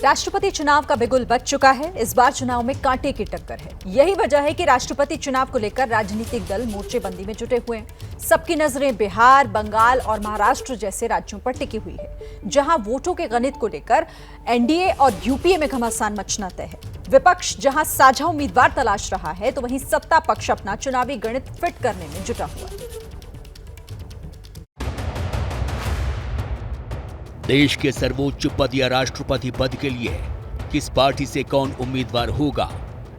राष्ट्रपति चुनाव का बिगुल बज चुका है। इस बार चुनाव में कांटे की टक्कर है। यही वजह है कि राष्ट्रपति चुनाव को लेकर राजनीतिक दल मोर्चेबंदी में जुटे हुए हैं। सबकी नजरें बिहार, बंगाल और महाराष्ट्र जैसे राज्यों पर टिकी हुई है, जहां वोटों के गणित को लेकर एनडीए और यूपीए में घमासान मचना तय है। विपक्ष जहां साझा उम्मीदवार तलाश रहा है, तो वहीं सत्ता पक्ष अपना चुनावी गणित फिट करने में जुटा हुआ है। देश के सर्वोच्च पद या राष्ट्रपति पद के लिए किस पार्टी से कौन उम्मीदवार होगा,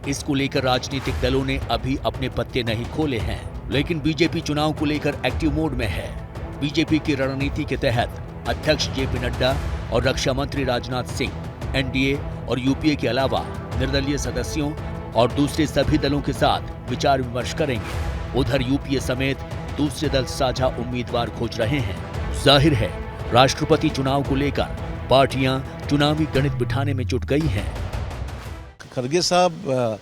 इसको लेकर राजनीतिक दलों ने अभी अपने पत्ते नहीं खोले हैं। लेकिन बीजेपी चुनाव को लेकर एक्टिव मोड में है। बीजेपी की रणनीति के तहत अध्यक्ष जेपी नड्डा और रक्षा मंत्री राजनाथ सिंह एनडीए और यूपीए के अलावा निर्दलीय सदस्यों और दूसरे सभी दलों के साथ विचार विमर्श करेंगे। उधर यूपीए समेत दूसरे दल साझा उम्मीदवार खोज रहे हैं। जाहिर है, राष्ट्रपति चुनाव को लेकर पार्टियां चुनावी गणित बिठाने में जुट गई हैं। खड़गे साहब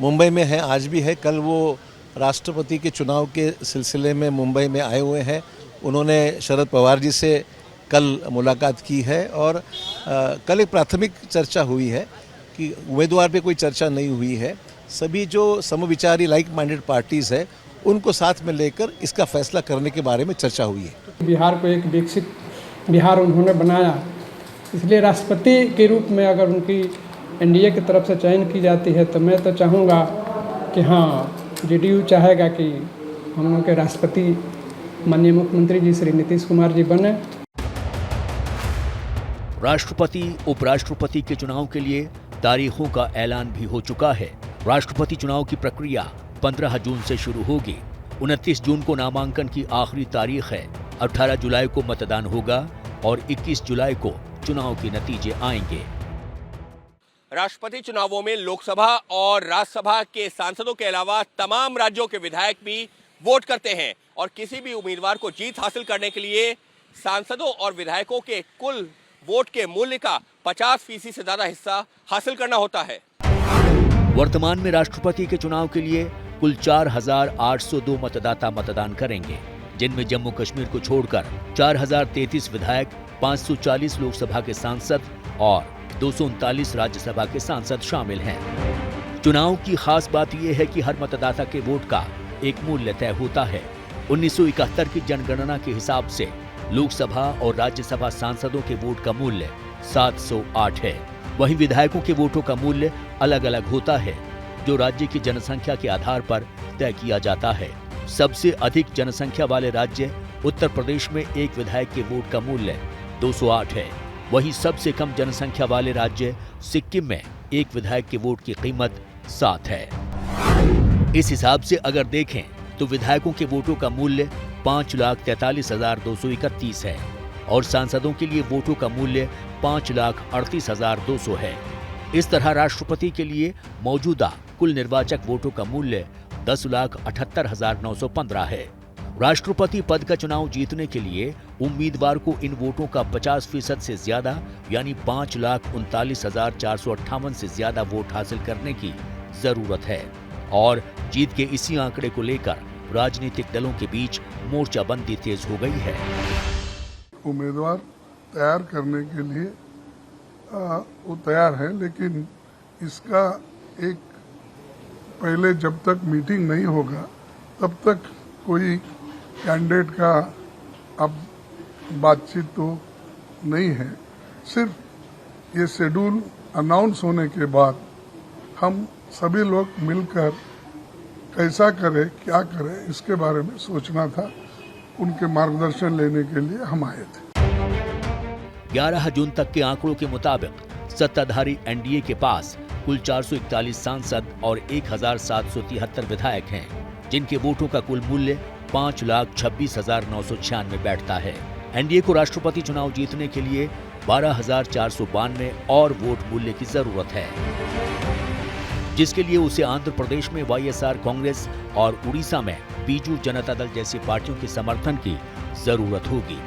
मुंबई में हैं, आज भी है। कल वो राष्ट्रपति के चुनाव के सिलसिले में मुंबई में आए हुए हैं। उन्होंने शरद पवार जी से कल मुलाकात की है और कल एक प्राथमिक चर्चा हुई है कि उम्मीदवार पे कोई चर्चा नहीं हुई है। सभी जो समविचारी लाइक माइंडेड पार्टीज़ है, उनको साथ में लेकर इसका फैसला करने के बारे में चर्चा हुई है। बिहार को एक विकसित बिहार उन्होंने बनाया, इसलिए राष्ट्रपति के रूप में अगर उनकी एनडीए की तरफ से चयन की जाती है तो मैं तो चाहूँगा कि हाँ, जेडीयू चाहेगा कि हम लोग के राष्ट्रपति माननीय मुख्यमंत्री जी श्री नीतीश कुमार जी बने। राष्ट्रपति उपराष्ट्रपति के चुनाव के लिए तारीखों का ऐलान भी हो चुका है। राष्ट्रपति चुनाव की प्रक्रिया 15 जून से शुरू होगी। 29 जून को नामांकन की आखिरी तारीख है। 18 जुलाई को मतदान होगा और 21 जुलाई को चुनाव के नतीजे आएंगे। राष्ट्रपति चुनावों में लोकसभा और राज्यसभा के सांसदों के अलावा तमाम राज्यों के विधायक भी वोट करते हैं और किसी भी उम्मीदवार को जीत हासिल करने के लिए सांसदों और विधायकों के कुल वोट के मूल्य का 50% से ज्यादा हिस्सा हासिल करना होता है। वर्तमान में राष्ट्रपति के चुनाव के लिए कुल 4,802 मतदाता मतदान करेंगे, जिनमें जम्मू कश्मीर को छोड़कर 4,033 विधायक, 540 लोकसभा के सांसद और 239 राज्यसभा के सांसद शामिल हैं। चुनाव की खास बात यह है कि हर मतदाता के वोट का एक मूल्य तय होता है। 1971 की जनगणना के हिसाब से लोकसभा और राज्यसभा सांसदों के वोट का मूल्य 708 है। वहीं विधायकों के वोटों का मूल्य अलग अलग होता है, जो राज्य की जनसंख्या के आधार पर तय किया जाता है। सबसे अधिक जनसंख्या वाले राज्य उत्तर प्रदेश में एक विधायक के वोट का मूल्य 208 है। वहीं सबसे कम जनसंख्या वाले राज्य सिक्किम में एक विधायक के वोट की कीमत 7 है। इस हिसाब से अगर देखें तो विधायकों के वोटों का मूल्य 5,43,231 है और सांसदों के लिए वोटों का मूल्य 5,38,200 है। इस तरह राष्ट्रपति के लिए मौजूदा कुल निर्वाचक वोटों का मूल्य 10,78,915 है। राष्ट्रपति पद का चुनाव जीतने के लिए उम्मीदवार को इन वोटों का 50% से ज्यादा यानी 5,39,458 से ज्यादा वोट हासिल करने की जरूरत है और जीत के इसी आंकड़े को लेकर राजनीतिक दलों के बीच मोर्चाबंदी तेज हो गई है। उम्मीदवार तैयार करने के लिए वो तैयार है, लेकिन इसका एक पहले जब तक मीटिंग नहीं होगा तब तक कोई कैंडिडेट का अब बातचीत तो नहीं है। सिर्फ ये शेड्यूल अनाउंस होने के बाद हम सभी लोग मिलकर कैसा करें, क्या करें, इसके बारे में सोचना था। उनके मार्गदर्शन लेने के लिए हम आए थे। 11 जून तक के आंकड़ों के मुताबिक सत्ताधारी एनडीए के पास कुल 441 सांसद और 1,773 विधायक हैं, जिनके वोटों का कुल मूल्य 5,26,996 बैठता है। एनडीए को राष्ट्रपति चुनाव जीतने के लिए 12,492 और वोट मूल्य की जरूरत है, जिसके लिए उसे आंध्र प्रदेश में वाईएसआर कांग्रेस और उड़ीसा में बीजू जनता दल जैसी पार्टियों के समर्थन की जरूरत होगी।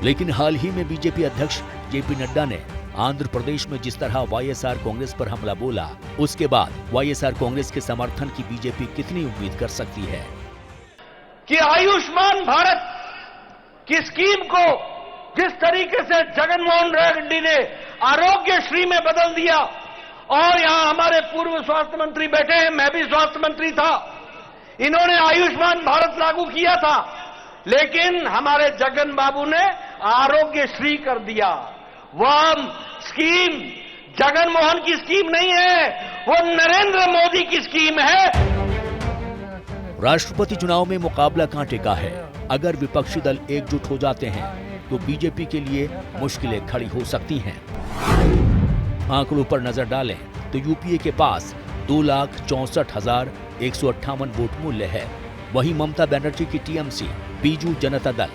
लेकिन हाल ही में बीजेपी अध्यक्ष जेपी नड्डा ने आंध्र प्रदेश में जिस तरह वाईएसआर कांग्रेस पर हमला बोला, उसके बाद वाईएसआर कांग्रेस के समर्थन की बीजेपी कितनी उम्मीद कर सकती है कि आयुष्मान भारत की स्कीम को जिस तरीके से जगन मोहन रेड्डी ने आरोग्यश्री में बदल दिया, और यहां हमारे पूर्व स्वास्थ्य मंत्री बैठे हैं, मैं भी स्वास्थ्य मंत्री था, इन्होंने आयुष्मान भारत लागू किया था, लेकिन हमारे जगन बाबू ने आरोग्यश्री कर दिया। वह स्कीम जगन मोहन की स्कीम नहीं है, वो नरेंद्र मोदी की स्कीम है। राष्ट्रपति चुनाव में मुकाबला कांटे का है। अगर विपक्षी दल एकजुट हो जाते हैं तो बीजेपी के लिए मुश्किलें खड़ी हो सकती हैं। आंकड़ों पर नजर डालें तो यूपीए के पास 2,64,158 वोट मूल्य है। वहीं ममता बनर्जी की टीएमसी, बीजू जनता दल,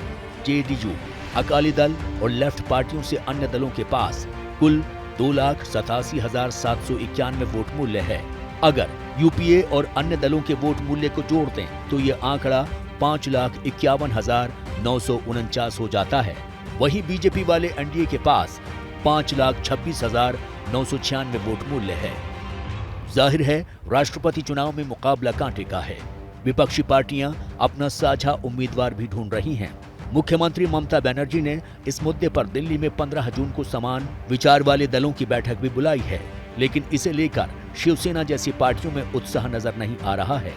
जेडीयू, अकाली दल और लेफ्ट पार्टियों से अन्य दलों के पास कुल 2,87,791 वोट मूल्य है। अगर यूपीए और अन्य दलों के वोट मूल्य को जोड़ दें तो ये आंकड़ा 5,51,949 हो जाता है। वहीं बीजेपी वाले एनडीए के पास 5,26,996 वोट मूल्य है। जाहिर है राष्ट्रपति चुनाव में मुकाबला कांटे का है। विपक्षी पार्टियां अपना साझा उम्मीदवार भी ढूंढ रही हैं। मुख्यमंत्री ममता बनर्जी ने इस मुद्दे पर दिल्ली में 15 जून को समान विचार वाले दलों की बैठक भी बुलाई है, लेकिन इसे लेकर शिवसेना जैसी पार्टियों में उत्साह नजर नहीं आ रहा है।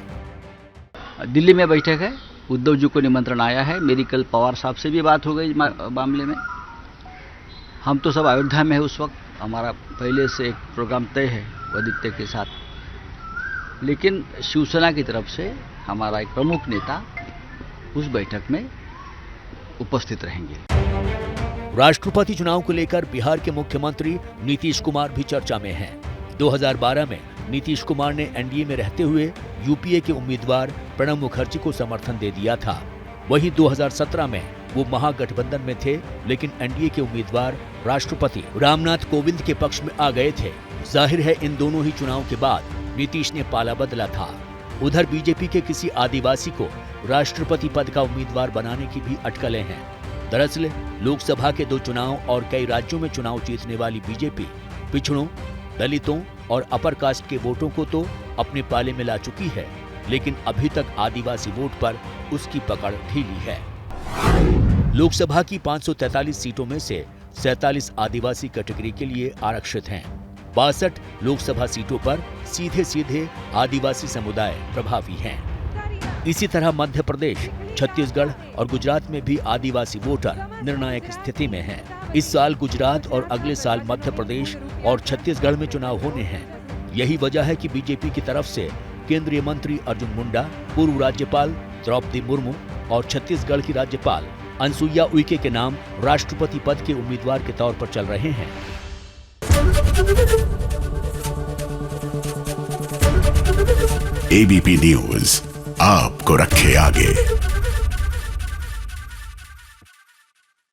दिल्ली में बैठक है, उद्धव जी को निमंत्रण आया है। मेरी कल पवार साहब से भी बात हो गई मामले में। हम तो सब अयोध्या में है उस वक्त, हमारा पहले से एक प्रोग्राम तय है आदित्य के साथ, लेकिन शिवसेना की तरफ से हमारा एक प्रमुख नेता उस बैठक में उपस्थित रहेंगे। राष्ट्रपति चुनाव को लेकर बिहार के मुख्यमंत्री नीतीश कुमार भी चर्चा में हैं। 2012 में नीतीश कुमार ने एनडीए में रहते हुए यूपीए के उम्मीदवार प्रणब मुखर्जी को समर्थन दे दिया था। वहीं 2017 में वो महागठबंधन में थे, लेकिन एनडीए के उम्मीदवार राष्ट्रपति रामनाथ कोविंद के पक्ष में आ गए थे। जाहिर है इन दोनों ही चुनाव के बाद नीतीश ने पाला बदला था। उधर बीजेपी के किसी आदिवासी को राष्ट्रपति पद का उम्मीदवार बनाने की भी अटकलें हैं। दरअसल लोकसभा के 2 चुनाव और कई राज्यों में चुनाव जीतने वाली बीजेपी पिछड़ों, दलितों और अपर कास्ट के वोटों को तो अपने पाले में ला चुकी है, लेकिन अभी तक आदिवासी वोट पर उसकी पकड़ ढीली है। लोकसभा की 543 सीटों में से 47 आदिवासी कैटेगरी के लिए आरक्षित हैं। 62 लोकसभा सीटों पर सीधे आदिवासी समुदाय प्रभावी हैं। इसी तरह मध्य प्रदेश, छत्तीसगढ़ और गुजरात में भी आदिवासी वोटर निर्णायक स्थिति में हैं। इस साल गुजरात और अगले साल मध्य प्रदेश और छत्तीसगढ़ में चुनाव होने हैं। यही वजह है कि बीजेपी की तरफ से केंद्रीय मंत्री अर्जुन मुंडा, पूर्व राज्यपाल द्रौपदी मुर्मू और छत्तीसगढ़ की राज्यपाल अनसुईया उइके के नाम राष्ट्रपति पद के उम्मीदवार के तौर पर चल रहे हैं। एबीपी न्यूज आपको रखे आगे।